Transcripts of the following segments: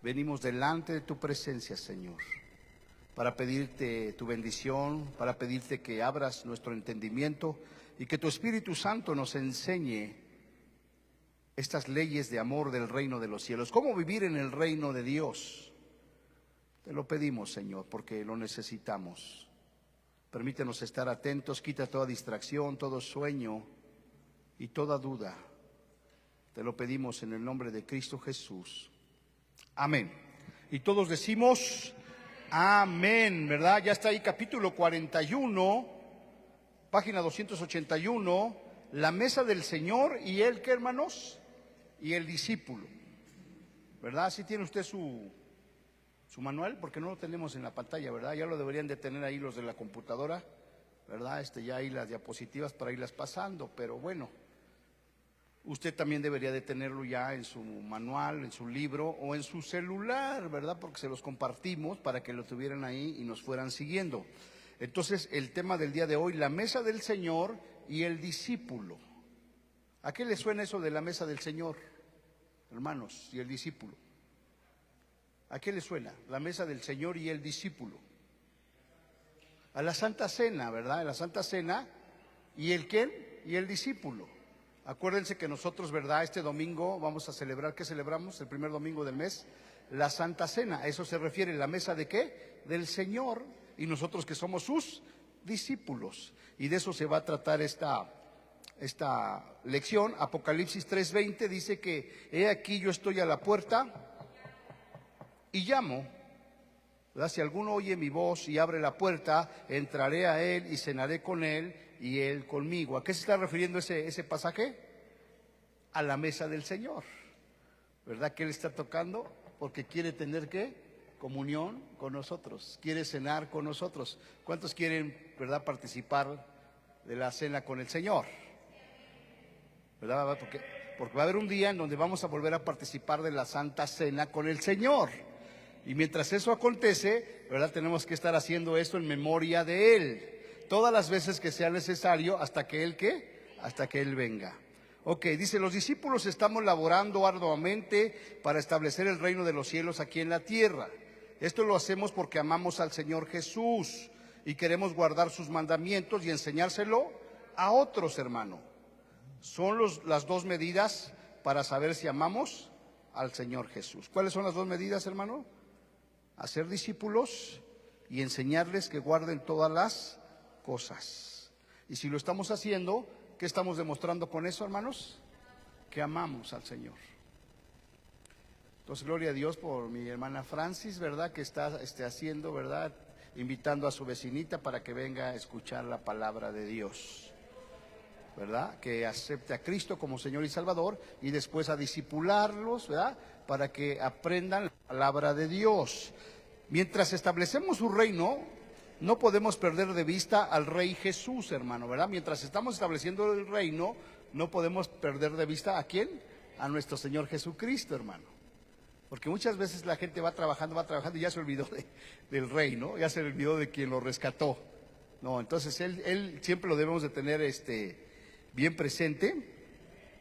venimos delante de tu presencia, Señor, para pedirte tu bendición, para pedirte que abras nuestro entendimiento y que tu Espíritu Santo nos enseñe estas leyes de amor del reino de los cielos, cómo vivir en el reino de Dios. Te lo pedimos, Señor, porque lo necesitamos. Permítenos estar atentos, quita toda distracción, todo sueño y toda duda. Te lo pedimos en el nombre de Cristo Jesús. Amén. Y todos decimos amén, ¿verdad? Ya está ahí capítulo 41, página 281, la mesa del Señor y el, ¿qué, hermanos? Y el discípulo, ¿verdad? ¿Sí tiene usted su manual? Porque no lo tenemos en la pantalla, ¿verdad? Ya lo deberían de tener ahí los de la computadora, ¿verdad? Ya ahí las diapositivas para irlas pasando, pero bueno, usted también debería de tenerlo ya en su manual, en su libro o en su celular, ¿verdad? Porque se los compartimos para que lo tuvieran ahí y nos fueran siguiendo. Entonces, el tema del día de hoy, la mesa del Señor y el discípulo. ¿A qué le suena eso de la mesa del Señor, hermanos, y el discípulo? ¿A qué le suena? La mesa del Señor y el discípulo. A la Santa Cena, ¿verdad? A la Santa Cena. ¿Y el quién? Y el discípulo. Acuérdense que nosotros, ¿verdad? Este domingo vamos a celebrar, ¿qué celebramos? El primer domingo del mes, la Santa Cena. A eso se refiere, la mesa ¿de qué? Del Señor, y nosotros que somos sus discípulos. Y de eso se va a tratar esta lección. Apocalipsis 3:20 dice que he aquí yo estoy a la puerta y llamo, ¿verdad? Si alguno oye mi voz y abre la puerta, entraré a él y cenaré con él y él conmigo. ¿A qué se está refiriendo ese pasaje? A la mesa del Señor, ¿verdad? Que él está tocando porque quiere tener ¿qué? Comunión con nosotros, quiere cenar con nosotros. ¿Cuántos quieren, verdad, participar de la cena con el Señor? ¿Verdad? Porque va a haber un día en donde vamos a volver a participar de la Santa Cena con el Señor. Y mientras eso acontece, ¿verdad? Tenemos que estar haciendo esto en memoria de Él, todas las veces que sea necesario, hasta que Él ¿qué? Hasta que Él venga. Ok, dice, los discípulos estamos laborando arduamente para establecer el reino de los cielos aquí en la tierra. Esto lo hacemos porque amamos al Señor Jesús y queremos guardar sus mandamientos y enseñárselo a otros, hermano. Son las dos medidas para saber si amamos al Señor Jesús. ¿Cuáles son las dos medidas, hermano? Hacer discípulos y enseñarles que guarden todas las cosas. Y si lo estamos haciendo, ¿qué estamos demostrando con eso, hermanos? Que amamos al Señor. Entonces, gloria a Dios por mi hermana Francis, ¿verdad? Que está haciendo, ¿verdad? Invitando a su vecinita para que venga a escuchar la palabra de Dios, ¿verdad? Que acepte a Cristo como Señor y Salvador y después a discipularlos, ¿verdad? Para que aprendan la palabra de Dios. Mientras establecemos su reino, no podemos perder de vista al Rey Jesús, hermano, ¿verdad? Mientras estamos estableciendo el reino, no podemos perder de vista ¿a quién? A nuestro Señor Jesucristo, hermano. Porque muchas veces la gente va trabajando y ya se olvidó del Rey, ¿no? Ya se olvidó de quien lo rescató. No, entonces él siempre lo debemos de tener bien presente,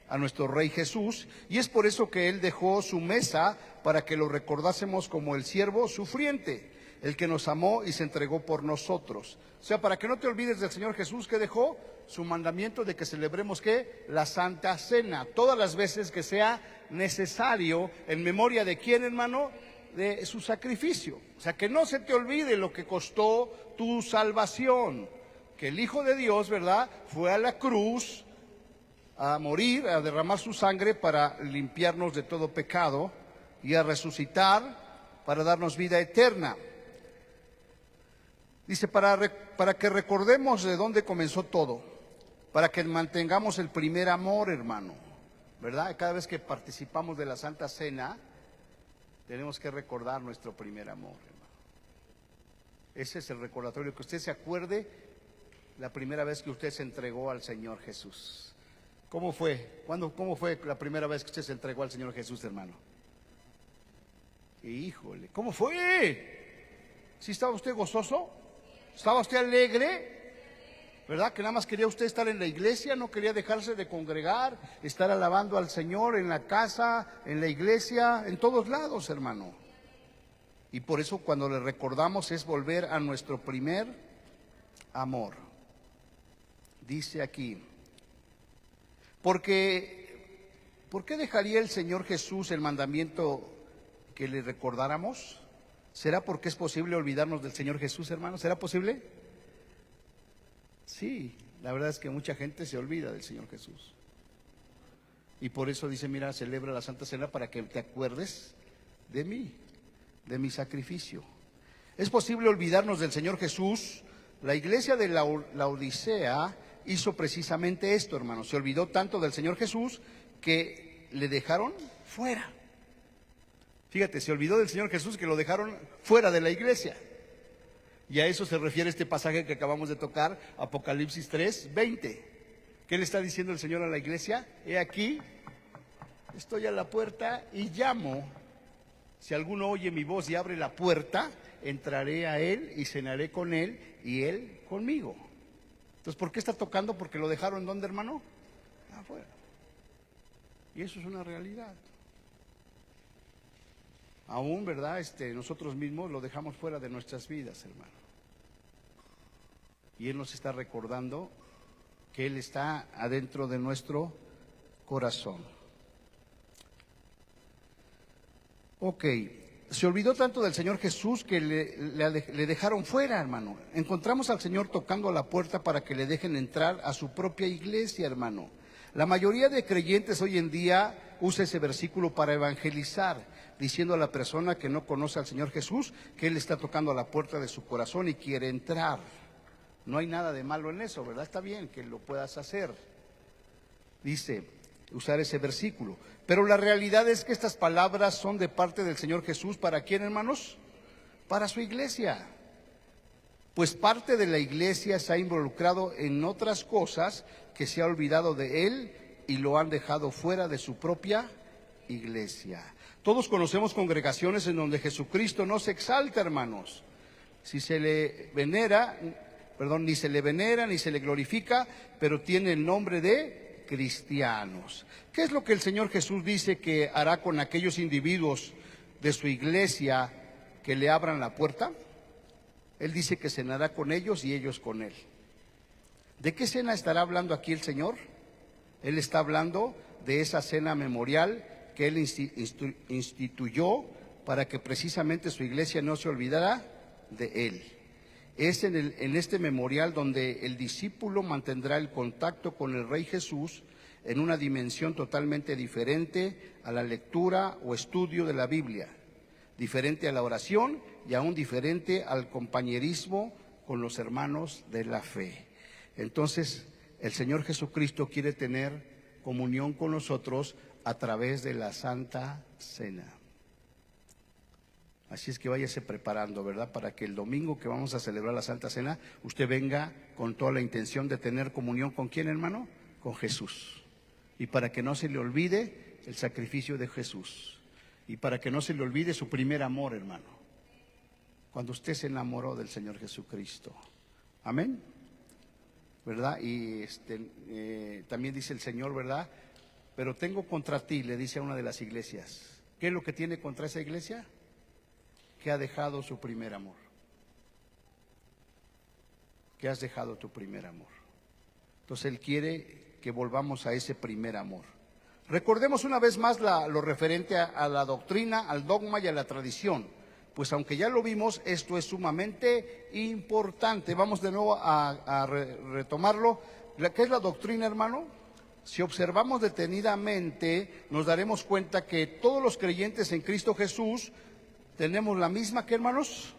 a nuestro Rey Jesús, y es por eso que Él dejó su mesa para que lo recordásemos como el siervo sufriente, el que nos amó y se entregó por nosotros. O sea, para que no te olvides del Señor Jesús, que dejó su mandamiento de que celebremos ¿qué? La Santa Cena, todas las veces que sea necesario, en memoria de quién, hermano, de su sacrificio. O sea, que no se te olvide lo que costó tu salvación, que el Hijo de Dios, ¿verdad?, fue a la cruz a morir, a derramar su sangre para limpiarnos de todo pecado y a resucitar para darnos vida eterna. Dice, para que recordemos de dónde comenzó todo, para que mantengamos el primer amor, hermano, ¿verdad? Cada vez que participamos de la Santa Cena, tenemos que recordar nuestro primer amor, hermano. Ese es el recordatorio, que usted se acuerde la primera vez que usted se entregó al Señor Jesús. ¿Cómo fue? ¿Cómo fue la primera vez que usted se entregó al Señor Jesús, hermano? Híjole, ¿cómo fue? ¿Sí estaba usted gozoso? ¿Estaba usted alegre? ¿Verdad? Que nada más quería usted estar en la iglesia, no quería dejarse de congregar, estar alabando al Señor en la casa, en la iglesia, en todos lados, hermano. Y por eso cuando le recordamos es volver a nuestro primer amor. Dice aquí, ¿por qué dejaría el Señor Jesús el mandamiento que le recordáramos? ¿Será porque es posible olvidarnos del Señor Jesús, hermano? ¿Será posible? Sí, la verdad es que mucha gente se olvida del Señor Jesús. Y por eso dice, mira, celebra la Santa Cena para que te acuerdes de mí, de mi sacrificio. Es posible olvidarnos del Señor Jesús. La iglesia de la Odisea hizo precisamente esto, hermano. Se olvidó tanto del Señor Jesús que le dejaron fuera. Fíjate, se olvidó del Señor Jesús que lo dejaron fuera de la iglesia. Y a eso se refiere este pasaje que acabamos de tocar, Apocalipsis 3:20. ¿Qué le está diciendo el Señor a la iglesia? He aquí, estoy a la puerta y llamo. Si alguno oye mi voz y abre la puerta, entraré a él y cenaré con él y él conmigo. Entonces, ¿por qué está tocando? Porque lo dejaron, ¿dónde, hermano? Afuera. Y eso es una realidad. Aún, ¿verdad? Nosotros mismos lo dejamos fuera de nuestras vidas, hermano. Y Él nos está recordando que Él está adentro de nuestro corazón. Ok, se olvidó tanto del Señor Jesús que le dejaron fuera, hermano. Encontramos al Señor tocando a la puerta para que le dejen entrar a su propia iglesia, hermano. La mayoría de creyentes hoy en día usa ese versículo para evangelizar, diciendo a la persona que no conoce al Señor Jesús que Él está tocando a la puerta de su corazón y quiere entrar. No hay nada de malo en eso, ¿verdad? Está bien que lo puedas hacer. Dice, usar ese versículo. Pero la realidad es que estas palabras son de parte del Señor Jesús. ¿Para quién, hermanos? Para su iglesia. Pues parte de la iglesia se ha involucrado en otras cosas que se ha olvidado de Él y lo han dejado fuera de su propia iglesia. Todos conocemos congregaciones en donde Jesucristo no se exalta, hermanos. Si se le venera, ni se le venera ni se le glorifica, pero tiene el nombre de cristianos. ¿Qué es lo que el Señor Jesús dice que hará con aquellos individuos de su iglesia que le abran la puerta? Él dice que cenará con ellos y ellos con Él. ¿De qué cena estará hablando aquí el Señor? Él está hablando de esa cena memorial que Él instituyó para que precisamente su iglesia no se olvidara de Él. Es en este memorial donde el discípulo mantendrá el contacto con el Rey Jesús en una dimensión totalmente diferente a la lectura o estudio de la Biblia, diferente a la oración y aún diferente al compañerismo con los hermanos de la fe. Entonces, el Señor Jesucristo quiere tener comunión con nosotros a través de la Santa Cena. Así es que váyase preparando, ¿verdad? Para que el domingo que vamos a celebrar la Santa Cena, usted venga con toda la intención de tener comunión ¿con quién, hermano? Con Jesús. Y para que no se le olvide el sacrificio de Jesús. Y para que no se le olvide su primer amor, hermano. Cuando usted se enamoró del Señor Jesucristo. Amén. ¿Verdad? Y también dice el Señor, ¿verdad? Pero tengo contra ti, le dice a una de las iglesias. ¿Qué es lo que tiene contra esa iglesia? Que ha dejado su primer amor. Que has dejado tu primer amor. Entonces Él quiere que volvamos a ese primer amor. Recordemos una vez más lo referente a la doctrina, al dogma y a la tradición. Pues aunque ya lo vimos, esto es sumamente importante. Vamos de nuevo a retomarlo. ¿Qué es la doctrina, hermano? Si observamos detenidamente, nos daremos cuenta que todos los creyentes en Cristo Jesús tenemos la misma, ¿qué, hermanos?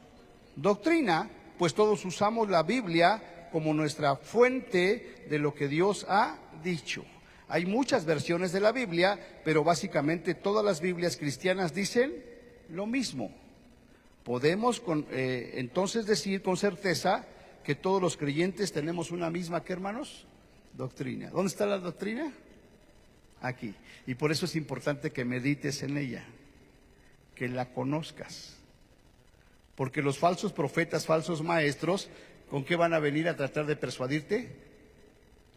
Doctrina, pues todos usamos la Biblia como nuestra fuente de lo que Dios ha dicho. Hay muchas versiones de la Biblia, pero básicamente todas las Biblias cristianas dicen lo mismo. Podemos entonces decir con certeza que todos los creyentes tenemos una misma, ¿qué, hermanos? Doctrina. ¿Dónde está la doctrina? Aquí. Y por eso es importante que medites en ella, que la conozcas. Porque los falsos profetas, falsos maestros, ¿con qué van a venir a tratar de persuadirte?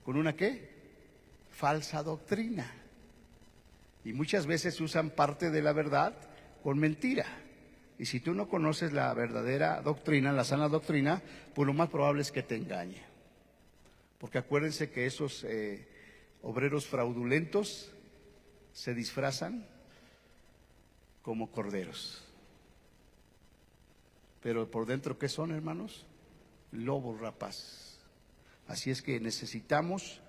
¿Con una qué? Falsa doctrina. Y muchas veces usan parte de la verdad con mentira. Y si tú no conoces la verdadera doctrina, la sana doctrina, pues lo más probable es que te engañe. Porque acuérdense que esos obreros fraudulentos se disfrazan como corderos. Pero por dentro, ¿qué son, hermanos? Lobos rapaces. Así es que necesitamos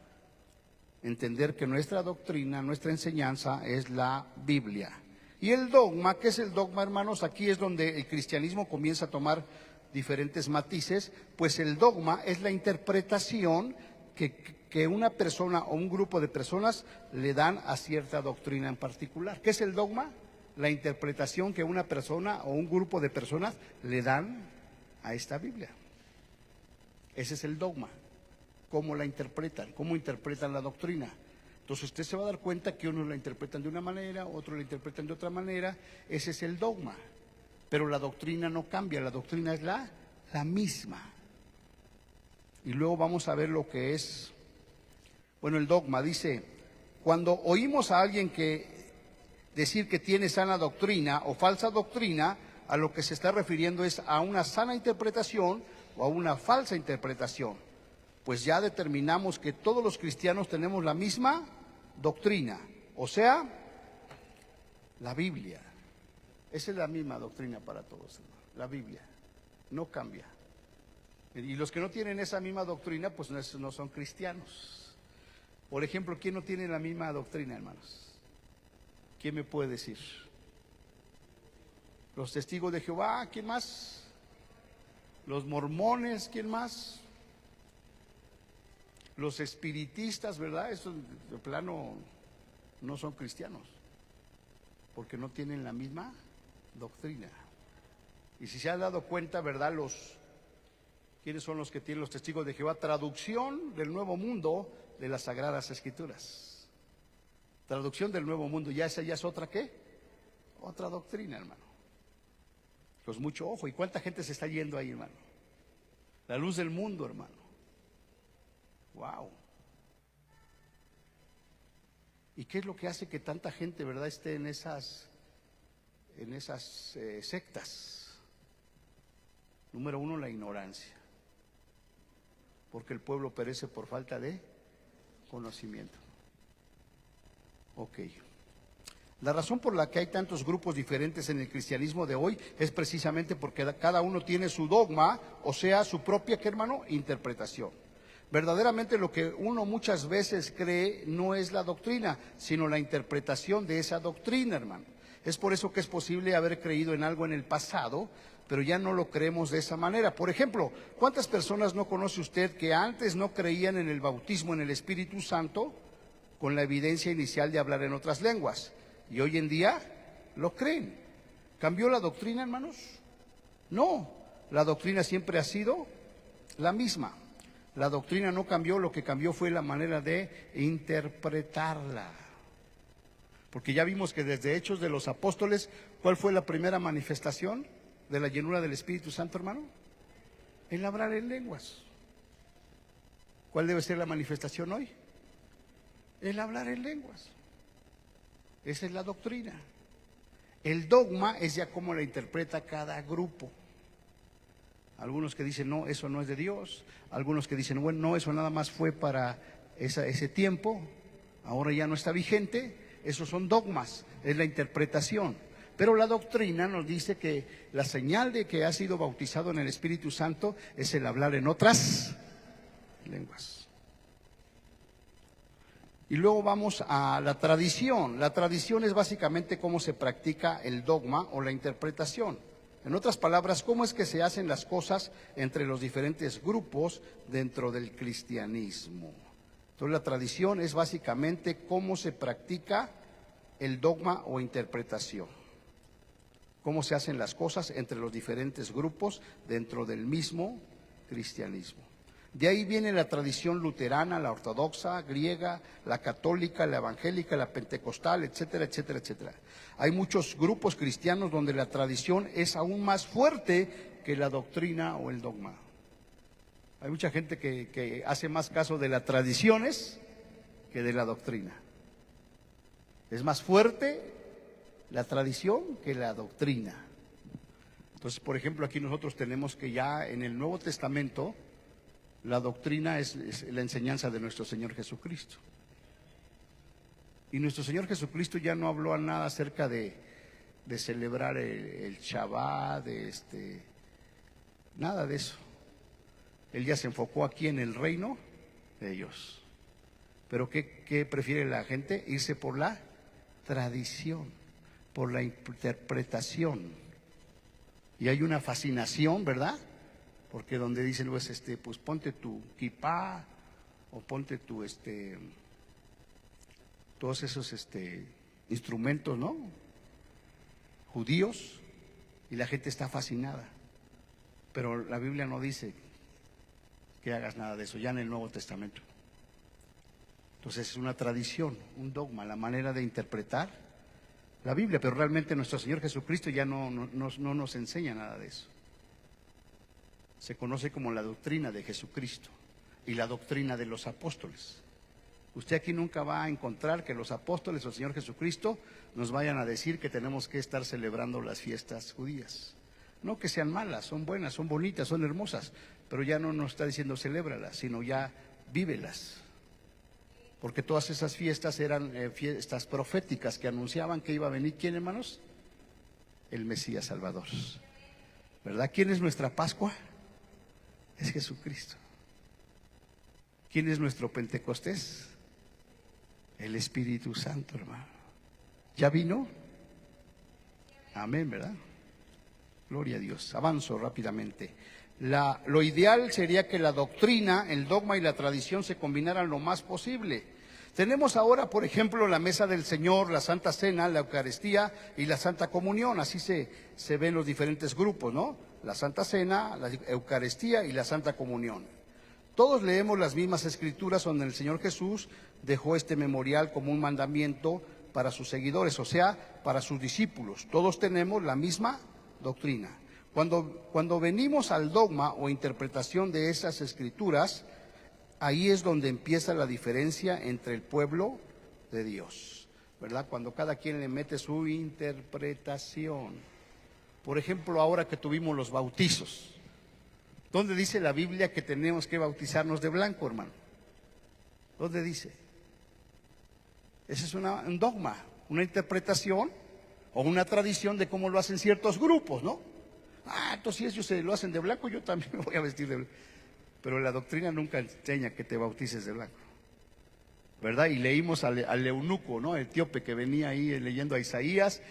entender que nuestra doctrina, nuestra enseñanza es la Biblia. Y el dogma, ¿qué es el dogma, hermanos? Aquí es donde el cristianismo comienza a tomar diferentes matices, pues el dogma es la interpretación que una persona o un grupo de personas le dan a cierta doctrina en particular. ¿Qué es el dogma? La interpretación que una persona o un grupo de personas le dan a esta Biblia. Ese es el dogma. ¿Cómo la interpretan? ¿Cómo interpretan la doctrina? Entonces usted se va a dar cuenta que unos la interpretan de una manera, otros la interpretan de otra manera. Ese es el dogma. Pero la doctrina no cambia, la doctrina es la misma. Y luego vamos a ver lo que es, bueno, el dogma. Dice, cuando oímos a alguien decir que tiene sana doctrina o falsa doctrina, a lo que se está refiriendo es a una sana interpretación o a una falsa interpretación. Pues ya determinamos que todos los cristianos tenemos la misma doctrina, o sea, la Biblia. Esa es la misma doctrina para todos, hermano. La Biblia no cambia. Y los que no tienen esa misma doctrina, pues no son cristianos. Por ejemplo, ¿quién no tiene la misma doctrina, hermanos? ¿Quién me puede decir? Los testigos de Jehová, ¿quién más? Los mormones, ¿quién más? Los espiritistas, ¿verdad? Eso de plano no son cristianos, porque no tienen la misma doctrina. Y si se han dado cuenta, ¿verdad? ¿Quiénes son los que tienen los testigos de Jehová? Traducción del Nuevo Mundo de las Sagradas Escrituras. Traducción del Nuevo Mundo. Esa ya es otra, ¿qué? Otra doctrina, hermano. Pues mucho ojo. ¿Y cuánta gente se está yendo ahí, hermano? La luz del mundo, hermano. Wow. ¿Y qué es lo que hace que tanta gente, verdad, esté en esas sectas? Número uno, la ignorancia. Porque el pueblo perece por falta de conocimiento. Ok. La razón por la que hay tantos grupos diferentes en el cristianismo de hoy es precisamente porque cada uno tiene su dogma, o sea, su propia, ¿qué, hermano? Interpretación. Verdaderamente lo que uno muchas veces cree no es la doctrina, sino la interpretación de esa doctrina, hermano. Es por eso que es posible haber creído en algo en el pasado, pero ya no lo creemos de esa manera. Por ejemplo, ¿cuántas personas no conoce usted que antes no creían en el bautismo en el Espíritu Santo con la evidencia inicial de hablar en otras lenguas? Y hoy en día lo creen. ¿Cambió la doctrina, hermanos? No, la doctrina siempre ha sido la misma. La doctrina no cambió, lo que cambió fue la manera de interpretarla. Porque ya vimos que desde Hechos de los Apóstoles, ¿cuál fue la primera manifestación de la llenura del Espíritu Santo, hermano? El hablar en lenguas. ¿Cuál debe ser la manifestación hoy? El hablar en lenguas. Esa es la doctrina. El dogma es ya cómo la interpreta cada grupo. Algunos que dicen, no, eso no es de Dios. Algunos que dicen, bueno, no, eso nada más fue para ese tiempo, ahora ya no está vigente. Esos son dogmas, es la interpretación. Pero la doctrina nos dice que la señal de que ha sido bautizado en el Espíritu Santo es el hablar en otras lenguas. Y luego vamos a la tradición. La tradición es básicamente cómo se practica el dogma o la interpretación. En otras palabras, cómo es que se hacen las cosas entre los diferentes grupos dentro del cristianismo. Entonces la tradición es básicamente cómo se practica el dogma o interpretación. Cómo se hacen las cosas entre los diferentes grupos dentro del mismo cristianismo. De ahí viene la tradición luterana, la ortodoxa, griega, la católica, la evangélica, la pentecostal, etcétera, etcétera, etcétera. Hay muchos grupos cristianos donde la tradición es aún más fuerte que la doctrina o el dogma. Hay mucha gente que hace más caso de las tradiciones que de la doctrina. Es más fuerte la tradición que la doctrina. Entonces, por ejemplo, aquí nosotros tenemos que ya en el Nuevo Testamento la doctrina es la enseñanza de nuestro Señor Jesucristo. Y nuestro Señor Jesucristo ya no habló a nada acerca de celebrar el Shabbat, nada de eso. Él ya se enfocó aquí en el reino de Dios. Pero ¿qué prefiere la gente? Irse por la tradición, por la interpretación. Y hay una fascinación, ¿verdad? Porque donde dicen, pues ponte tu kipá o ponte todos esos instrumentos, ¿no? Judíos, y la gente está fascinada. Pero la Biblia no dice que hagas nada de eso, ya en el Nuevo Testamento. Entonces es una tradición, un dogma, la manera de interpretar la Biblia, pero realmente nuestro Señor Jesucristo ya no nos enseña nada de eso. Se conoce como la doctrina de Jesucristo y la doctrina de los apóstoles. Usted aquí nunca va a encontrar que los apóstoles o el Señor Jesucristo nos vayan a decir que tenemos que estar celebrando las fiestas judías. No que sean malas, son buenas, son bonitas, son hermosas, pero ya no nos está diciendo celébralas, sino ya vívelas. Porque todas esas fiestas eran fiestas proféticas que anunciaban que iba a venir, ¿quién, hermanos? El Mesías Salvador, ¿verdad? ¿Quién es nuestra Pascua? Es Jesucristo. ¿Quién es nuestro Pentecostés? El Espíritu Santo, hermano. ¿Ya vino? Amén, ¿verdad? Gloria a Dios. Avanzo rápidamente. Lo ideal sería que la doctrina, el dogma y la tradición se combinaran lo más posible. Tenemos ahora, por ejemplo, la mesa del Señor, la Santa Cena, la Eucaristía y la Santa Comunión. Así se ven los diferentes grupos, ¿no? La Santa Cena, la Eucaristía y la Santa Comunión. Todos leemos las mismas escrituras donde el Señor Jesús dejó este memorial como un mandamiento para sus seguidores, o sea, para sus discípulos. Todos tenemos la misma doctrina. Cuando venimos al dogma o interpretación de esas escrituras, ahí es donde empieza la diferencia entre el pueblo de Dios, ¿verdad? Cuando cada quien le mete su interpretación. Por ejemplo, ahora que tuvimos los bautizos, ¿dónde dice la Biblia que tenemos que bautizarnos de blanco, hermano? ¿Dónde dice? Ese es un dogma, una interpretación o una tradición de cómo lo hacen ciertos grupos, ¿no? Entonces si ellos se lo hacen de blanco, yo también me voy a vestir de blanco. Pero la doctrina nunca enseña que te bautices de blanco, ¿verdad? Y leímos al eunuco, ¿no? Etíope, que venía ahí leyendo a Isaías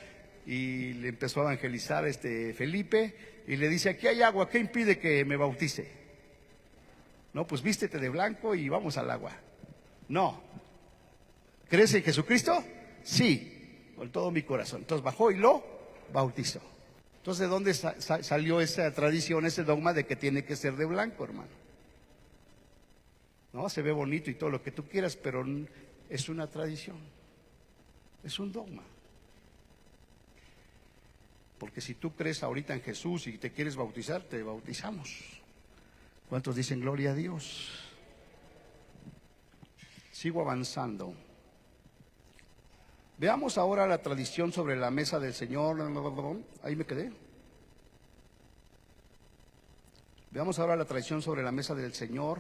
y le empezó a evangelizar Felipe y le dice, aquí hay agua, ¿qué impide que me bautice? No, pues vístete de blanco y vamos al agua. No. ¿Crees en Jesucristo? Sí, con todo mi corazón. Entonces bajó y lo bautizó. Entonces, ¿de dónde salió esa tradición, ese dogma de que tiene que ser de blanco, hermano? No, se ve bonito y todo lo que tú quieras, pero es una tradición, es un dogma. Porque si tú crees ahorita en Jesús y te quieres bautizar, te bautizamos. ¿Cuántos dicen gloria a Dios? Sigo avanzando. Veamos ahora la tradición sobre la mesa del Señor. Ahí me quedé. Veamos ahora la tradición sobre la mesa del Señor.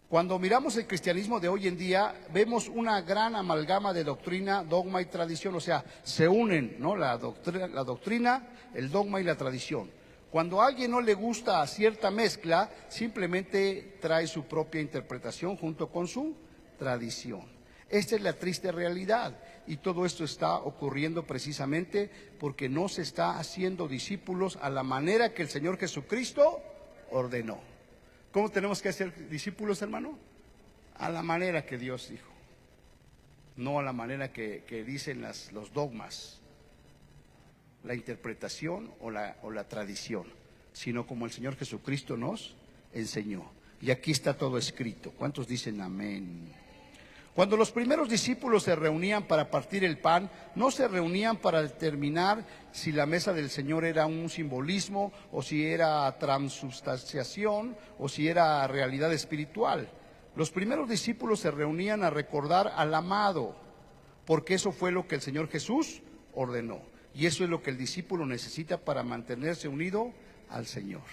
Cuando miramos el cristianismo de hoy en día, vemos una gran amalgama de doctrina, dogma y tradición. O sea, se unen, ¿no? La doctrina, el dogma y la tradición. Cuando a alguien no le gusta cierta mezcla, simplemente trae su propia interpretación junto con su tradición. Esta es la triste realidad, y todo esto está ocurriendo precisamente porque no se está haciendo discípulos a la manera que el Señor Jesucristo ordenó. ¿Cómo tenemos que hacer discípulos, hermano? A la manera que Dios dijo, no a la manera que dicen los dogmas, la interpretación o la tradición, sino como el Señor Jesucristo nos enseñó. Y aquí está todo escrito. ¿Cuántos dicen amén? Cuando los primeros discípulos se reunían para partir el pan, no se reunían para determinar si la mesa del Señor era un simbolismo o si era transubstanciación o si era realidad espiritual. Los primeros discípulos se reunían a recordar al amado, porque eso fue lo que el Señor Jesús ordenó. Y eso es lo que el discípulo necesita para mantenerse unido al Señor.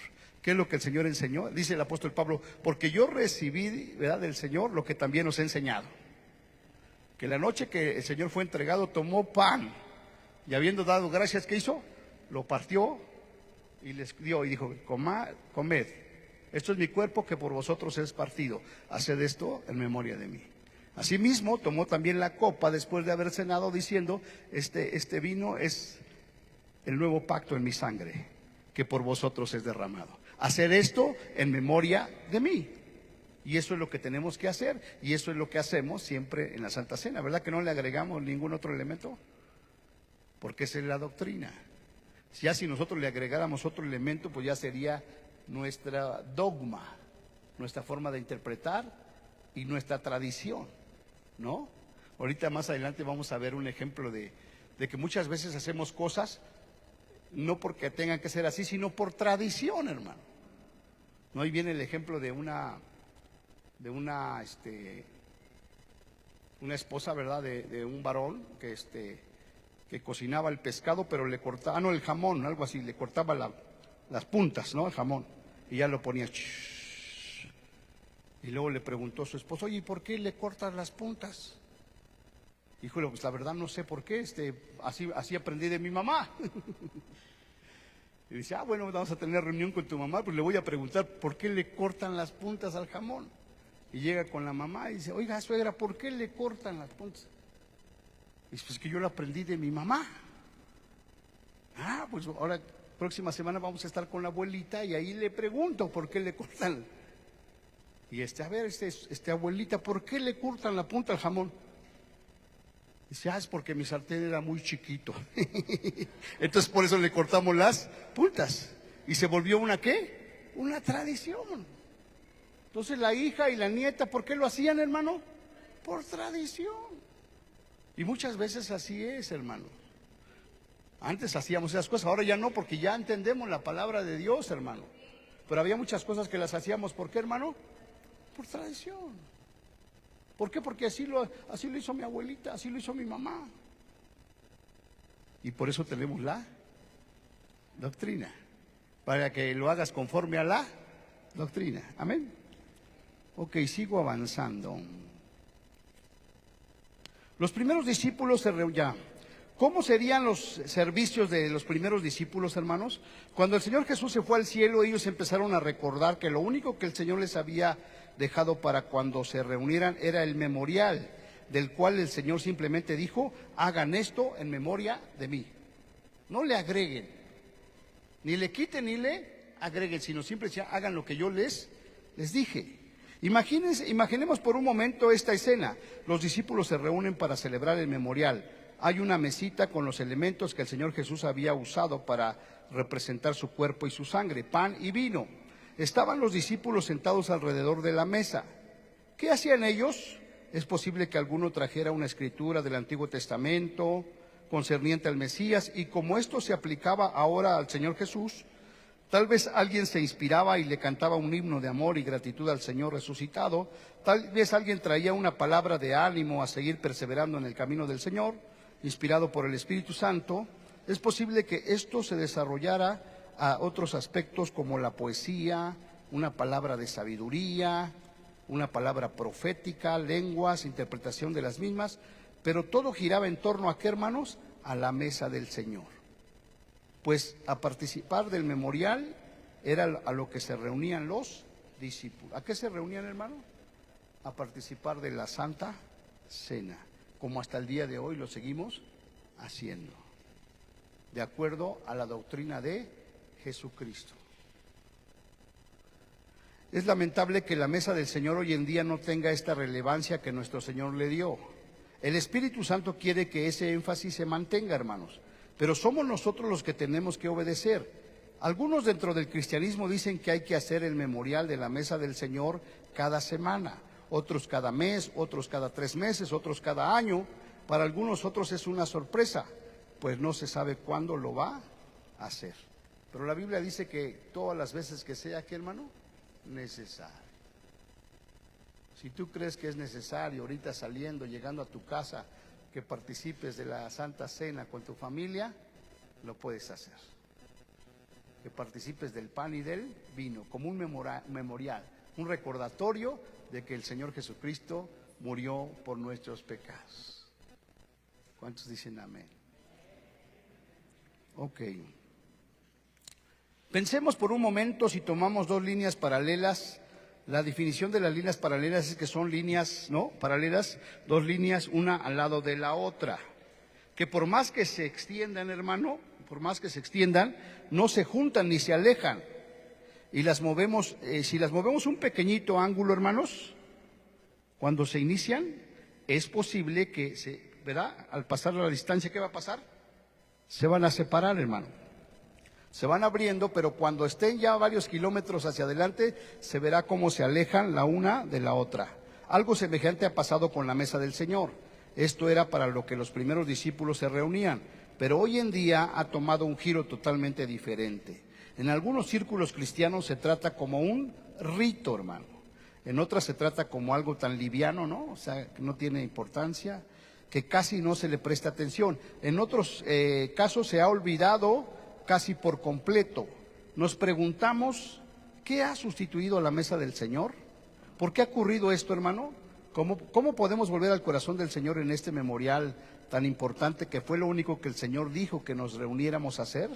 ¿Qué es lo que el Señor enseñó? Dice el apóstol Pablo, porque yo recibí, ¿verdad?, del Señor lo que también os he enseñado. Que la noche que el Señor fue entregado, tomó pan y habiendo dado gracias, ¿qué hizo? Lo partió y les dio y dijo, comed, esto es mi cuerpo que por vosotros es partido, haced esto en memoria de mí. Asimismo tomó también la copa después de haber cenado diciendo, este vino es el nuevo pacto en mi sangre que por vosotros es derramado. Hacer esto en memoria de mí. Y eso es lo que tenemos que hacer, y eso es lo que hacemos siempre en la Santa Cena, ¿verdad? Que no le agregamos ningún otro elemento, porque esa es la doctrina. Si nosotros le agregáramos otro elemento, pues ya sería nuestra dogma, nuestra forma de interpretar y nuestra tradición, ¿no? Ahorita más adelante vamos a ver un ejemplo de que muchas veces hacemos cosas no porque tengan que ser así, sino por tradición, hermano. ¿No? Ahí viene el ejemplo de una esposa, ¿verdad?, de un varón que cocinaba el pescado, pero le cortaba, el jamón, algo así, le cortaba las puntas, ¿no?, el jamón, y ya lo ponía. Y luego le preguntó a su esposo, oye, ¿y por qué le cortas las puntas? Híjole, pues la verdad no sé por qué, así aprendí de mi mamá. Y dice, bueno, vamos a tener reunión con tu mamá, pues le voy a preguntar por qué le cortan las puntas al jamón. Y llega con la mamá y dice, oiga, suegra, ¿por qué le cortan las puntas? Y dice, pues que yo lo aprendí de mi mamá. Pues ahora, próxima semana vamos a estar con la abuelita y ahí le pregunto por qué le cortan. Y a ver, abuelita, ¿por qué le cortan la punta al jamón? Dice, es porque mi sartén era muy chiquito. Entonces por eso le cortamos las puntas. Y se volvió ¿una qué? Una tradición. Entonces la hija y la nieta, ¿por qué lo hacían, hermano? Por tradición. Y muchas veces así es, hermano. Antes hacíamos esas cosas, ahora ya no, porque ya entendemos la palabra de Dios, hermano. Pero había muchas cosas que las hacíamos, ¿por qué, hermano? Por tradición. ¿Por qué? Porque así lo hizo mi abuelita, así lo hizo mi mamá. Y por eso tenemos la doctrina, para que lo hagas conforme a la doctrina. Amén. Ok, sigo avanzando. Los primeros discípulos se reunían. ¿Cómo serían los servicios de los primeros discípulos, hermanos? Cuando el Señor Jesús se fue al cielo, ellos empezaron a recordar que lo único que el Señor les había dejado para cuando se reunieran era el memorial, del cual el Señor simplemente dijo, hagan esto en memoria de mí. No le agreguen, ni le quiten ni le agreguen, sino simplemente hagan lo que yo les dije. Imaginemos por un momento esta escena. Los discípulos se reúnen para celebrar el memorial. Hay una mesita con los elementos que el Señor Jesús había usado para representar su cuerpo y su sangre, pan y vino. Estaban los discípulos sentados alrededor de la mesa. ¿Qué hacían ellos? Es posible que alguno trajera una escritura del Antiguo Testamento concerniente al Mesías, y como esto se aplicaba ahora al Señor Jesús, tal vez alguien se inspiraba y le cantaba un himno de amor y gratitud al Señor resucitado. Tal vez alguien traía una palabra de ánimo a seguir perseverando en el camino del Señor, inspirado por el Espíritu Santo. Es posible que esto se desarrollara a otros aspectos como la poesía, una palabra de sabiduría, una palabra profética, lenguas, interpretación de las mismas, pero todo giraba en torno a ¿qué, hermanos? A la mesa del Señor. Pues a participar del memorial era a lo que se reunían los discípulos. ¿A qué se reunían, hermano? A participar de la Santa Cena, como hasta el día de hoy lo seguimos haciendo, de acuerdo a la doctrina de Jesucristo. Es lamentable que la mesa del Señor hoy en día no tenga esta relevancia que nuestro Señor le dio. El Espíritu Santo quiere que ese énfasis se mantenga, hermanos, pero somos nosotros los que tenemos que obedecer. Algunos dentro del cristianismo dicen que hay que hacer el memorial de la mesa del Señor cada semana, otros cada mes, otros cada 3 meses, otros cada año. Para algunos otros es una sorpresa, pues no se sabe cuándo lo va a hacer. Pero la Biblia dice que todas las veces que sea, ¿qué, hermano? Necesario. Si tú crees que es necesario ahorita saliendo, llegando a tu casa, que participes de la Santa Cena con tu familia, lo puedes hacer. Que participes del pan y del vino como un memorial, un recordatorio de que el Señor Jesucristo murió por nuestros pecados. ¿Cuántos dicen amén? Ok. Pensemos por un momento, si tomamos dos líneas paralelas, la definición de las líneas paralelas es que son líneas, ¿no?, paralelas, dos líneas una al lado de la otra, que por más que se extiendan, hermano, por más que se extiendan, no se juntan ni se alejan. Y las movemos, si las movemos un pequeñito ángulo, hermanos, cuando se inician, es posible que ¿verdad? Al pasar la distancia, ¿qué va a pasar? Se van a separar, hermano. Se van abriendo, pero cuando estén ya varios kilómetros hacia adelante, se verá cómo se alejan la una de la otra. Algo semejante ha pasado con la mesa del Señor. Esto era para lo que los primeros discípulos se reunían, pero hoy en día ha tomado un giro totalmente diferente. En algunos círculos cristianos se trata como un rito, hermano. En otras se trata como algo tan liviano, ¿no? O sea, que no tiene importancia, que casi no se le presta atención. En otros casos se ha olvidado casi por completo. Nos preguntamos, ¿qué ha sustituido la mesa del Señor? ¿Por qué ha ocurrido esto, hermano? ¿Cómo podemos volver al corazón del Señor en este memorial tan importante que fue lo único que el Señor dijo que nos reuniéramos a hacer?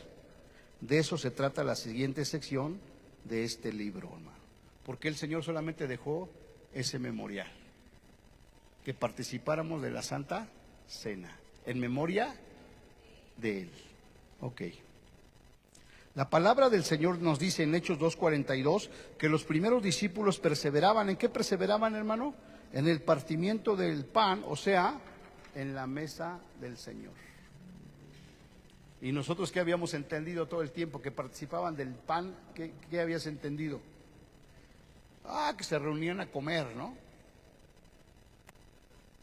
De eso se trata la siguiente sección de este libro, hermano. Porque el Señor solamente dejó ese memorial, que participáramos de la Santa Cena, en memoria de Él. Ok. La palabra del Señor nos dice en Hechos 2:42 que los primeros discípulos perseveraban. ¿En qué perseveraban, hermano? En el partimiento del pan, o sea, en la mesa del Señor. Y nosotros, ¿qué habíamos entendido todo el tiempo? Que participaban del pan. ¿Qué habías entendido? Que se reunían a comer, ¿no?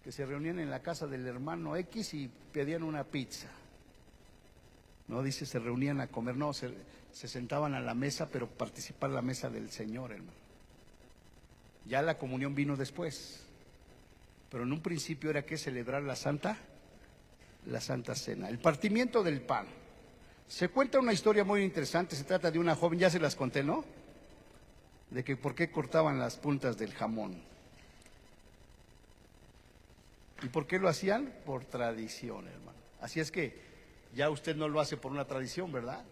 Que se reunían en la casa del hermano X y pedían una pizza. No dice se reunían a comer, no, se sentaban a la mesa, pero participar en la mesa del Señor, hermano. Ya la comunión vino después, pero en un principio era que celebrar la Santa Cena, el partimiento del pan. Se cuenta una historia muy interesante, se trata de una joven, ya se las conté, ¿no? De que por qué cortaban las puntas del jamón. ¿Y por qué lo hacían? Por tradición, hermano. Así es que ya usted no lo hace por una tradición, ¿verdad?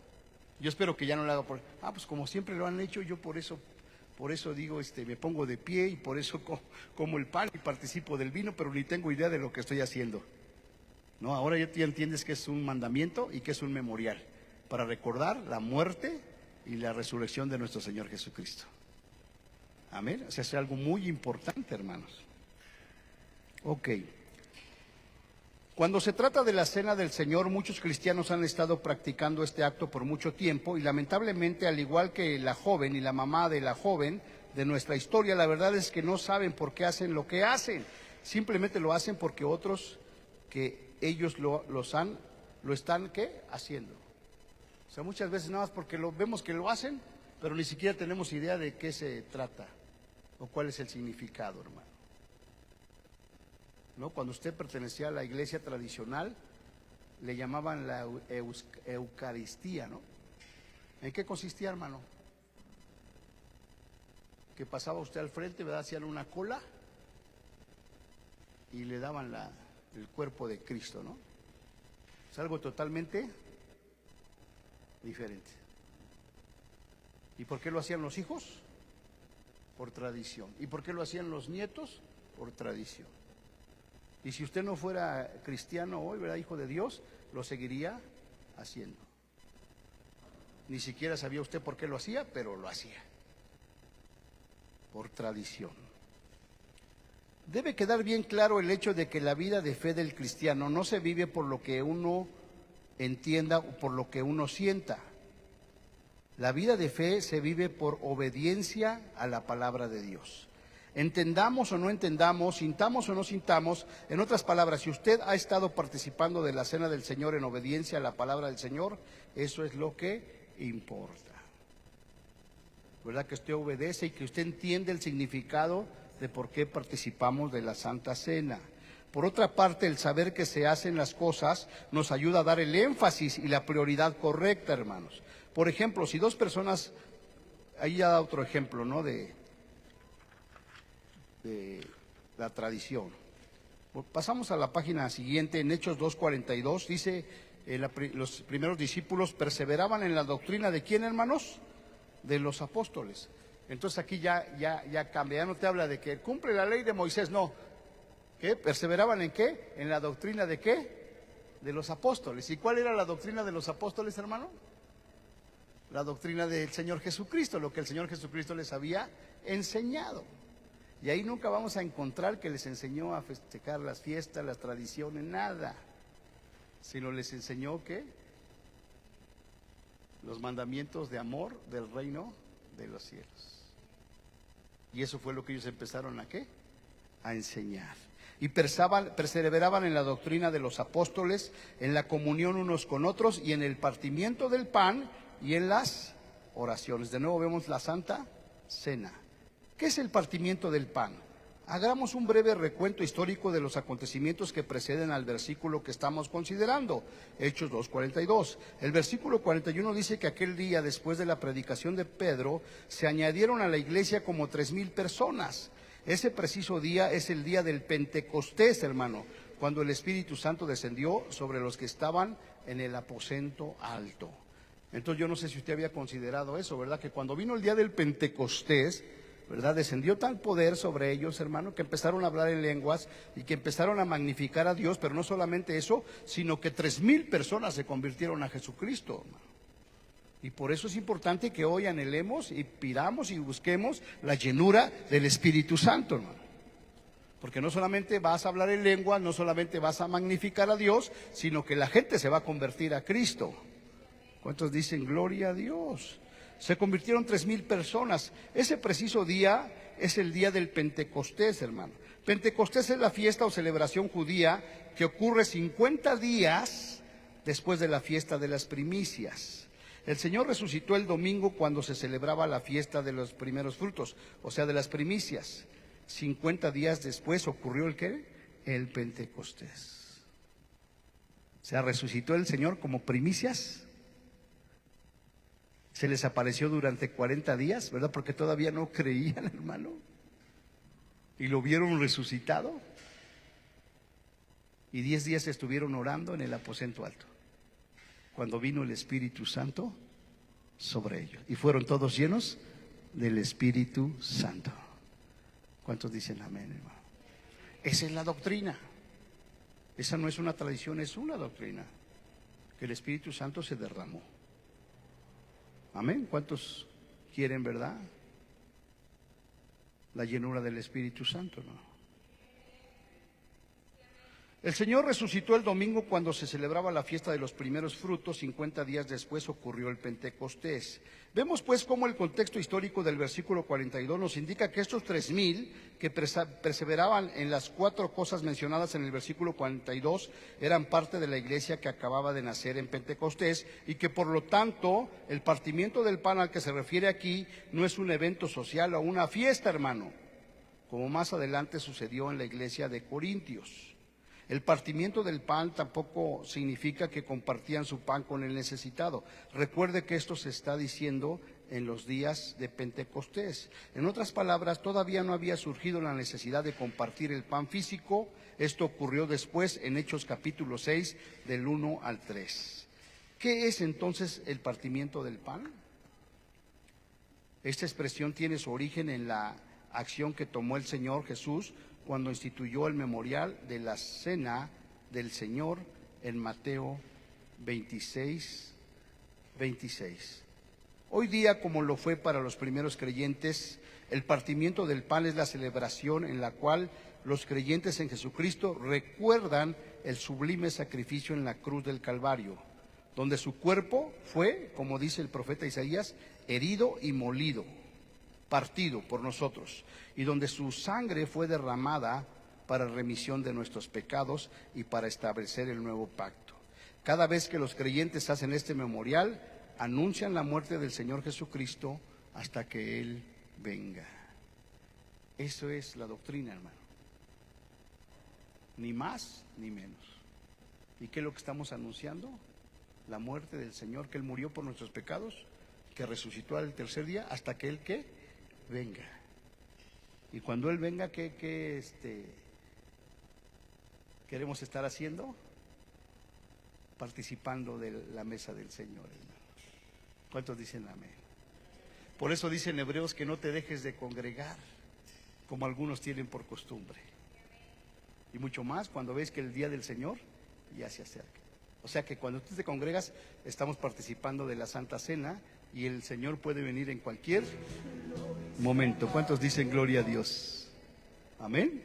Yo espero que ya no lo haga por... pues como siempre lo han hecho, yo por eso digo, me pongo de pie y por eso como el pan y participo del vino, pero ni tengo idea de lo que estoy haciendo. No, ahora ya entiendes que es un mandamiento y que es un memorial para recordar la muerte y la resurrección de nuestro Señor Jesucristo. Amén. O sea, es algo muy importante, hermanos. Ok. Cuando se trata de la cena del Señor, muchos cristianos han estado practicando este acto por mucho tiempo y lamentablemente, al igual que la joven y la mamá de la joven de nuestra historia, la verdad es que no saben por qué hacen lo que hacen. Simplemente lo hacen porque otros que ellos lo están ¿qué? Haciendo. O sea, muchas veces nada más porque vemos que lo hacen, pero ni siquiera tenemos idea de qué se trata o cuál es el significado, hermano. ¿No? Cuando usted pertenecía a la iglesia tradicional, le llamaban la Eucaristía, ¿no? ¿En qué consistía, hermano? Que pasaba usted al frente, ¿verdad? Hacían una cola y le daban el cuerpo de Cristo, ¿no? Es algo totalmente diferente. ¿Y por qué lo hacían los hijos? Por tradición. ¿Y por qué lo hacían los nietos? Por tradición. Y si usted no fuera cristiano hoy, ¿verdad? Hijo de Dios, lo seguiría haciendo. Ni siquiera sabía usted por qué lo hacía, pero lo hacía. Por tradición. Debe quedar bien claro el hecho de que la vida de fe del cristiano no se vive por lo que uno entienda o por lo que uno sienta. La vida de fe se vive por obediencia a la palabra de Dios. Entendamos o no entendamos, sintamos o no sintamos, en otras palabras, si usted ha estado participando de la cena del Señor en obediencia a la palabra del Señor, eso es lo que importa. ¿Verdad? Que usted obedece y que usted entiende el significado de por qué participamos de la Santa Cena. Por otra parte, el saber que se hacen las cosas nos ayuda a dar el énfasis y la prioridad correcta, hermanos. Por ejemplo, si dos personas, ahí ya da otro ejemplo, ¿no? De la tradición. Pasamos a la página siguiente, en Hechos 2:42, dice, los primeros discípulos perseveraban en la doctrina ¿de quién, hermanos? De los apóstoles. Entonces aquí ya cambia, ya no te habla de que cumple la ley de Moisés, no. ¿Qué? ¿Perseveraban en qué? En la doctrina ¿de qué? De los apóstoles. ¿Y cuál era la doctrina de los apóstoles, hermano? La doctrina del Señor Jesucristo, lo que el Señor Jesucristo les había enseñado. Y ahí nunca vamos a encontrar que les enseñó a festejar las fiestas, las tradiciones, nada. Sino les enseñó que los mandamientos de amor del reino de los cielos. Y eso fue lo que ellos empezaron ¿a qué? A enseñar. Y perseveraban en la doctrina de los apóstoles, en la comunión unos con otros y en el partimiento del pan y en las oraciones. De nuevo vemos la Santa Cena. ¿Qué es el partimiento del pan? Hagamos un breve recuento histórico de los acontecimientos que preceden al versículo que estamos considerando, Hechos 2:42. El versículo 41 dice que aquel día, después de la predicación de Pedro, se añadieron a la iglesia como 3,000 personas. Ese preciso día es el día del Pentecostés, hermano, cuando el Espíritu Santo descendió sobre los que estaban en el aposento alto. Entonces yo no sé si usted había considerado eso, ¿verdad? Que cuando vino el día del Pentecostés, ¿verdad? Descendió tal poder sobre ellos, hermano, que empezaron a hablar en lenguas y que empezaron a magnificar a Dios, pero no solamente eso, sino que 3,000 personas se convirtieron a Jesucristo, hermano. Y por eso es importante que hoy anhelemos y pidamos y busquemos la llenura del Espíritu Santo, hermano. Porque no solamente vas a hablar en lenguas, no solamente vas a magnificar a Dios, sino que la gente se va a convertir a Cristo. ¿Cuántos dicen gloria a Dios? Se convirtieron 3,000 personas. Ese preciso día es el día del Pentecostés, hermano. Pentecostés es la fiesta o celebración judía que ocurre 50 días después de la fiesta de las primicias. El Señor resucitó el domingo cuando se celebraba la fiesta de los primeros frutos, o sea, de las primicias. 50 días después ocurrió ¿el qué? El Pentecostés. O sea, resucitó el Señor como primicias. Se les apareció durante 40 días, ¿verdad? Porque todavía no creían, hermano. Y lo vieron resucitado. Y 10 días estuvieron orando en el aposento alto, cuando vino el Espíritu Santo sobre ellos. Y fueron todos llenos del Espíritu Santo. ¿Cuántos dicen amén, hermano? Esa es la doctrina. Esa no es una tradición, es una doctrina. Que el Espíritu Santo se derramó. Amén. ¿Cuántos quieren, verdad? La llenura del Espíritu Santo, ¿no? El Señor resucitó el domingo cuando se celebraba la fiesta de los primeros frutos. 50 días después ocurrió el Pentecostés. Vemos pues cómo el contexto histórico del versículo 42 nos indica que estos 3,000 que perseveraban en las 4 cosas mencionadas en el versículo 42 eran parte de la iglesia que acababa de nacer en Pentecostés, y que por lo tanto el partimiento del pan al que se refiere aquí no es un evento social o una fiesta, hermano, como más adelante sucedió en la iglesia de Corintios. El partimiento del pan tampoco significa que compartían su pan con el necesitado. Recuerde que esto se está diciendo en los días de Pentecostés. En otras palabras, todavía no había surgido la necesidad de compartir el pan físico. Esto ocurrió después en Hechos capítulo 6, del 1 al 3. ¿Qué es entonces el partimiento del pan? Esta expresión tiene su origen en la acción que tomó el Señor Jesús cuando instituyó el memorial de la Cena del Señor en Mateo 26. Hoy día, como lo fue para los primeros creyentes, el partimiento del pan es la celebración en la cual los creyentes en Jesucristo recuerdan el sublime sacrificio en la cruz del Calvario, donde su cuerpo fue, como dice el profeta Isaías, herido y molido, partido por nosotros, y donde su sangre fue derramada para remisión de nuestros pecados y para establecer el nuevo pacto. Cada vez que los creyentes hacen este memorial, anuncian la muerte del Señor Jesucristo hasta que Él venga. Eso es la doctrina, hermano. ni más ni menos. ¿Y qué es lo que estamos anunciando? La muerte del Señor, que Él murió por nuestros pecados, que resucitó al tercer día, hasta que Él ¿qué? Venga. Y cuando Él venga, ¿qué queremos estar haciendo? Participando de la mesa del Señor, hermano. ¿Cuántos dicen amén? Por eso dicen Hebreos que no te dejes de congregar, como algunos tienen por costumbre. Y mucho más cuando ves que el día del Señor ya se acerca. O sea que cuando tú te congregas, estamos participando de la Santa Cena y el Señor puede venir en cualquier momento. ¿Cuántos dicen gloria a Dios? Amén.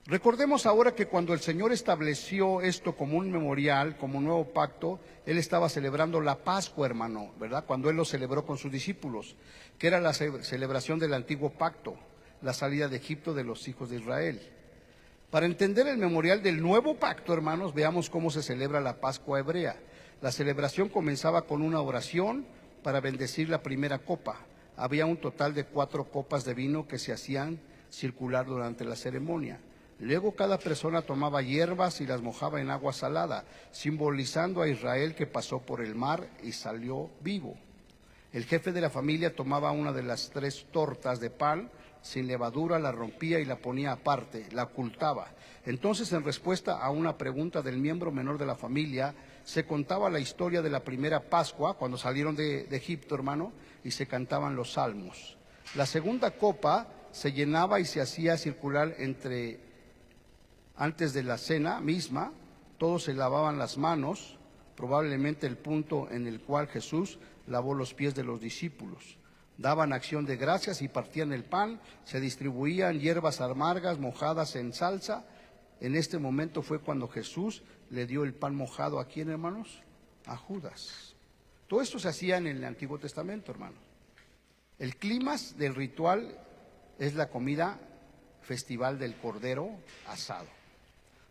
Recordemos ahora que cuando el Señor estableció esto como un memorial, como un nuevo pacto, Él estaba celebrando la Pascua, hermano, ¿verdad? Cuando Él lo celebró con sus discípulos, que era la celebración del antiguo pacto, la salida de Egipto de los hijos de Israel. Para entender el memorial del nuevo pacto, hermanos, veamos cómo se celebra la Pascua hebrea. La celebración comenzaba con una oración para bendecir la primera copa. Había un total de 4 copas de vino que se hacían circular durante la ceremonia. Luego cada persona tomaba hierbas y las mojaba en agua salada, simbolizando a Israel que pasó por el mar y salió vivo. El jefe de la familia tomaba una de las 3 tortas de pan sin levadura, la rompía y la ponía aparte, la ocultaba. Entonces, en respuesta a una pregunta del miembro menor de la familia, se contaba la historia de la primera Pascua, cuando salieron de Egipto, hermano, y se cantaban los salmos. La segunda copa se llenaba y se hacía circular antes de la cena misma. Todos se lavaban las manos, probablemente el punto en el cual Jesús lavó los pies de los discípulos. Daban acción de gracias y partían el pan, se distribuían hierbas amargas mojadas en salsa. En este momento fue cuando Jesús le dio el pan mojado ¿a quién, hermanos? A Judas. Todo esto se hacía en el Antiguo Testamento, hermanos. El clímax del ritual es la comida festival del Cordero asado.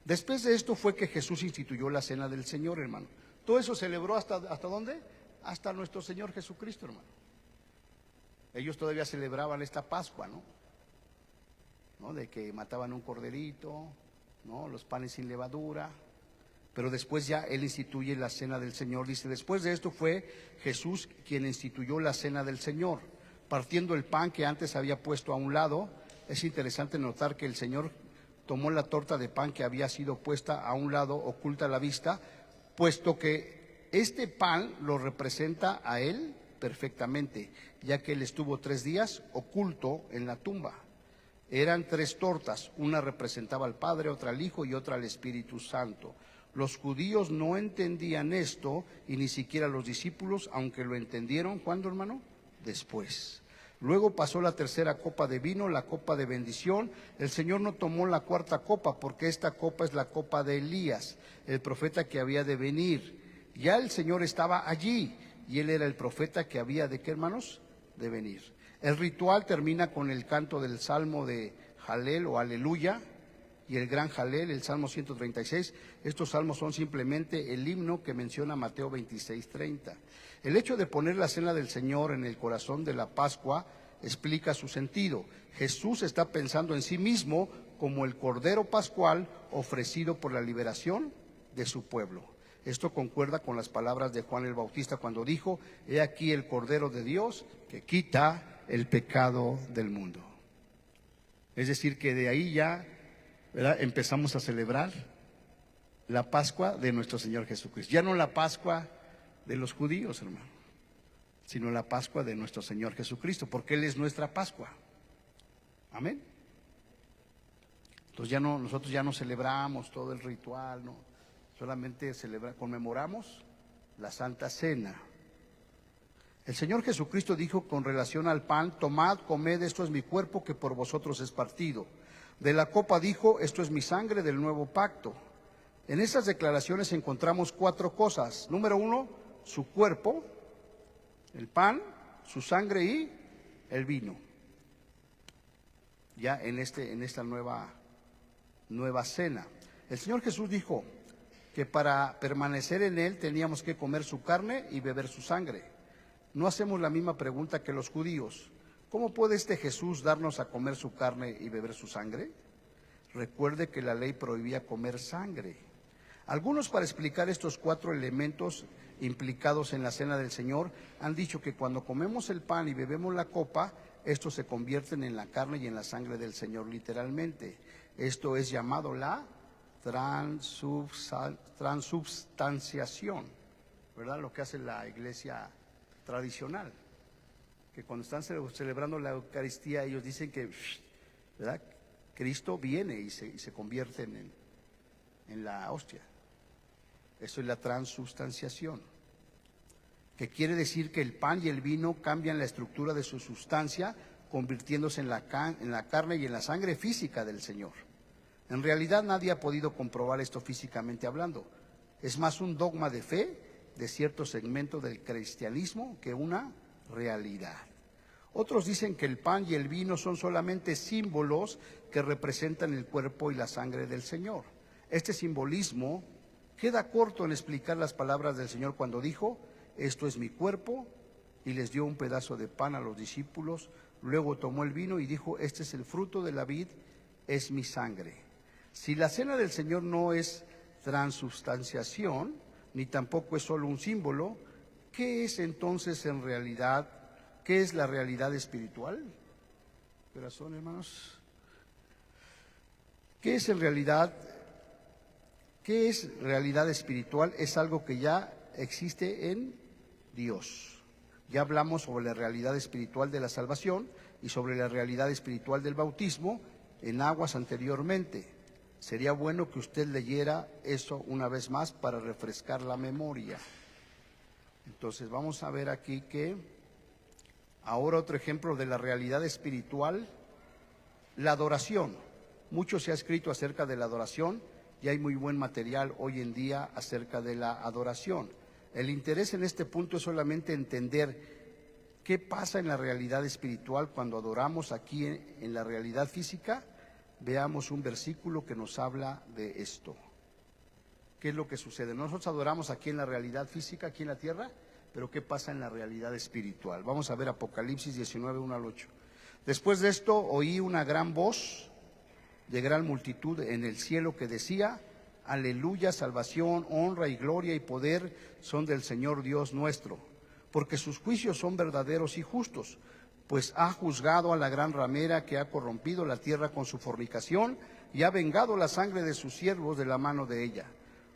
Después de esto fue que Jesús instituyó la Cena del Señor, hermano. Todo eso celebró ¿hasta dónde? Hasta nuestro Señor Jesucristo, hermano. Ellos todavía celebraban esta Pascua, ¿no? De que mataban un corderito, ¿no? Los panes sin levadura. Pero después ya Él instituye la Cena del Señor. Dice, después de esto fue Jesús quien instituyó la Cena del Señor, partiendo el pan que antes había puesto a un lado. Es interesante notar que el Señor tomó la torta de pan que había sido puesta a un lado, oculta a la vista, puesto que este pan lo representa a Él perfectamente, ya que Él estuvo 3 días oculto en la tumba. Eran 3 tortas, una representaba al Padre, otra al Hijo y otra al Espíritu Santo. Los judíos no entendían esto y ni siquiera los discípulos, aunque lo entendieron. ¿Cuándo, hermano? Después. Luego pasó la tercera copa de vino, la copa de bendición. El Señor no tomó la cuarta copa porque esta copa es la copa de Elías, el profeta que había de venir. Ya el Señor estaba allí y Él era el profeta que había de ¿qué, hermanos? De venir. El ritual termina con el canto del Salmo de Jalel o Aleluya y el gran Jalel, el Salmo 136. Estos salmos son simplemente el himno que menciona Mateo 26:30. El hecho de poner la cena del Señor en el corazón de la Pascua explica su sentido. Jesús está pensando en sí mismo como el Cordero Pascual ofrecido por la liberación de su pueblo. Esto concuerda con las palabras de Juan el Bautista cuando dijo, he aquí el Cordero de Dios que quita el pecado del mundo. Es decir, que de ahí ya, ¿verdad?, empezamos a celebrar la Pascua de nuestro Señor Jesucristo. Ya no la Pascua de los judíos, hermano, sino la Pascua de nuestro Señor Jesucristo, porque Él es nuestra Pascua. Amén. Entonces nosotros ya no celebramos todo el ritual, no. Solamente conmemoramos la Santa Cena. El Señor Jesucristo dijo con relación al pan, tomad, comed, esto es mi cuerpo que por vosotros es partido. De la copa dijo, esto es mi sangre del nuevo pacto. En esas declaraciones encontramos 4 cosas. Número 1, su cuerpo, el pan, su sangre y el vino. Ya en esta nueva cena. El Señor Jesús dijo que para permanecer en Él teníamos que comer su carne y beber su sangre. No hacemos la misma pregunta que los judíos. ¿Cómo puede este Jesús darnos a comer su carne y beber su sangre? Recuerde que la ley prohibía comer sangre. Algunos, para explicar estos 4 elementos implicados en la cena del Señor, han dicho que cuando comemos el pan y bebemos la copa, estos se convierten en la carne y en la sangre del Señor literalmente. Esto es llamado la transubstanciación, ¿verdad? Lo que hace la iglesia tradicional, que cuando están celebrando la Eucaristía, ellos dicen que, ¿verdad?, Cristo viene y se convierte en la hostia. Eso es la transubstanciación, que quiere decir que el pan y el vino cambian la estructura de su sustancia, convirtiéndose en la carne y en la sangre física del Señor. En realidad nadie ha podido comprobar esto físicamente hablando. Es más un dogma de fe de cierto segmento del cristianismo que una realidad. Otros dicen que el pan y el vino son solamente símbolos que representan el cuerpo y la sangre del Señor. Este simbolismo queda corto en explicar las palabras del Señor cuando dijo: esto es mi cuerpo, y les dio un pedazo de pan a los discípulos. Luego tomó el vino y dijo: este es el fruto de la vid, es mi sangre. Si la cena del Señor no es transubstanciación, ni tampoco es solo un símbolo, ¿qué es entonces en realidad? ¿Qué es la realidad espiritual? Corazón, hermanos. ¿Qué es en realidad? ¿Qué es realidad espiritual? Es algo que ya existe en Dios. Ya hablamos sobre la realidad espiritual de la salvación y sobre la realidad espiritual del bautismo en aguas anteriormente. Sería bueno que usted leyera eso una vez más para refrescar la memoria. Entonces vamos a ver aquí que ahora otro ejemplo de la realidad espiritual, la adoración. Mucho se ha escrito acerca de la adoración y hay muy buen material hoy en día acerca de la adoración. El interés en este punto es solamente entender qué pasa en la realidad espiritual cuando adoramos aquí en la realidad física. Veamos un versículo que nos habla de esto. ¿Qué es lo que sucede? Nosotros adoramos aquí en la realidad física, aquí en la tierra, pero ¿qué pasa en la realidad espiritual? Vamos a ver Apocalipsis 19, 1 al 8. Después de esto oí una gran voz de gran multitud en el cielo que decía: aleluya, salvación, honra y gloria y poder son del Señor Dios nuestro, porque sus juicios son verdaderos y justos, pues ha juzgado a la gran ramera que ha corrompido la tierra con su fornicación y ha vengado la sangre de sus siervos de la mano de ella.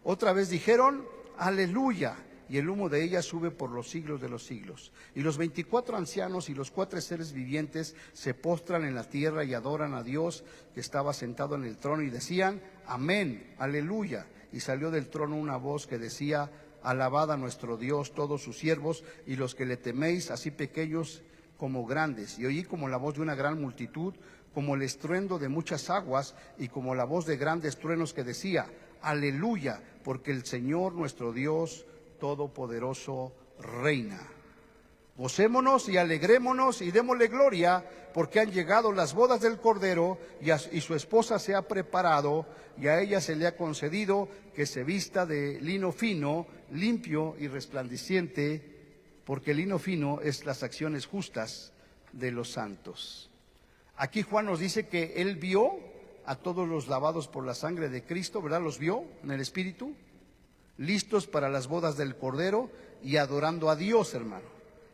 Otra vez dijeron: aleluya, y el humo de ella sube por los siglos de los siglos. Y los 24 ancianos y los 4 seres vivientes se postran en la tierra y adoran a Dios que estaba sentado en el trono y decían: amén, aleluya. Y salió del trono una voz que decía: alabad a nuestro Dios todos sus siervos y los que le teméis, así pequeños como grandes. Y oí como la voz de una gran multitud, como el estruendo de muchas aguas y como la voz de grandes truenos que decía: aleluya, porque el Señor nuestro Dios Todopoderoso reina. Gocémonos y alegrémonos y démosle gloria, porque han llegado las bodas del Cordero y su esposa se ha preparado, y a ella se le ha concedido que se vista de lino fino, limpio y resplandeciente, porque el lino fino es las acciones justas de los santos. Aquí Juan nos dice que él vio a todos los lavados por la sangre de Cristo, ¿verdad? Los vio en el Espíritu, listos para las bodas del Cordero y adorando a Dios, hermano.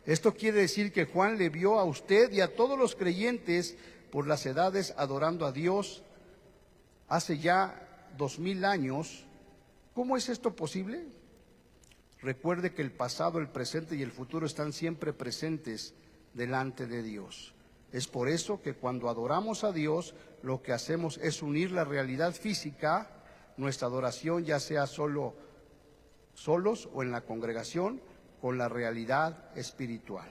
Esto quiere decir que Juan le vio a usted y a todos los creyentes por las edades adorando a Dios hace ya 2000 años. ¿Cómo es esto posible? Recuerde que el pasado, el presente y el futuro están siempre presentes delante de Dios. Es por eso que cuando adoramos a Dios, lo que hacemos es unir la realidad física, nuestra adoración, ya sea solos o en la congregación, con la realidad espiritual,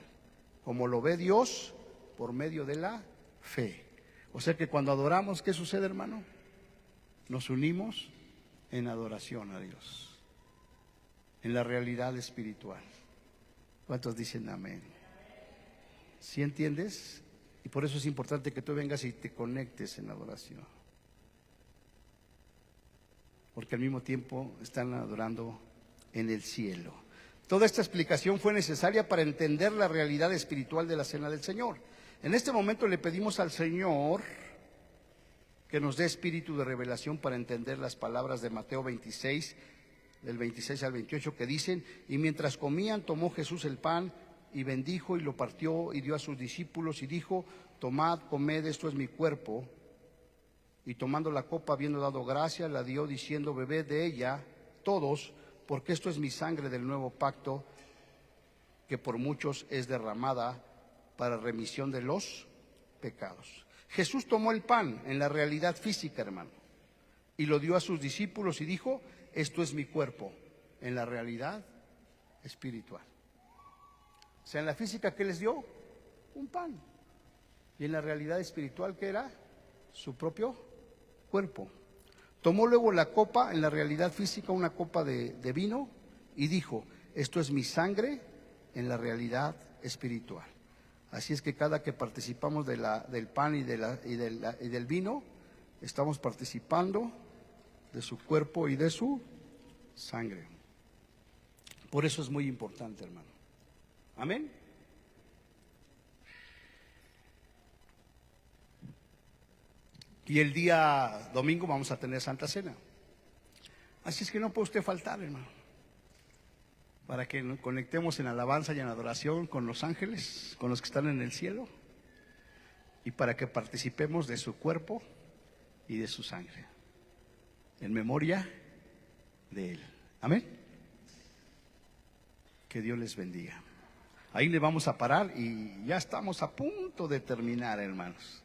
como lo ve Dios por medio de la fe. O sea que cuando adoramos, ¿qué sucede, hermano? Nos unimos en adoración a Dios, en la realidad espiritual. ¿Cuántos dicen amén? ¿Sí entiendes? Y por eso es importante que tú vengas y te conectes en adoración, porque al mismo tiempo están adorando en el cielo. Toda esta explicación fue necesaria para entender la realidad espiritual de la cena del Señor. En este momento le pedimos al Señor que nos dé espíritu de revelación para entender las palabras de Mateo 26, del 26 al 28, que dicen: y mientras comían, tomó Jesús el pan y bendijo y lo partió y dio a sus discípulos y dijo: tomad, comed, esto es mi cuerpo. Y tomando la copa, habiendo dado gracias, la dio diciendo: bebed de ella todos, porque esto es mi sangre del nuevo pacto, que por muchos es derramada para remisión de los pecados. Jesús tomó el pan en la realidad física, hermano, y lo dio a sus discípulos y dijo: esto es mi cuerpo, en la realidad espiritual. O sea, en la física, ¿qué les dio? Un pan. Y en la realidad espiritual, ¿qué era? Su propio cuerpo. Tomó luego la copa, en la realidad física, una copa de vino, y dijo: esto es mi sangre, en la realidad espiritual. Así es que cada que participamos del pan y del vino, estamos participando de su cuerpo y de su sangre. Por eso es muy importante, hermano. Amén. Y el día domingo vamos a tener Santa Cena. Así es que no puede usted faltar, hermano, para que nos conectemos en alabanza y en adoración con los ángeles, con los que están en el cielo, y para que participemos de su cuerpo y de su sangre, en memoria de Él. Amén. Que Dios les bendiga. Ahí le vamos a parar y ya estamos a punto de terminar, hermanos.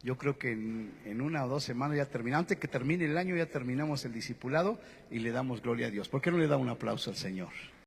Yo creo que en 1 o 2 semanas ya terminamos. Antes que termine el año ya terminamos el discipulado y le damos gloria a Dios. ¿Por qué no le da un aplauso al Señor?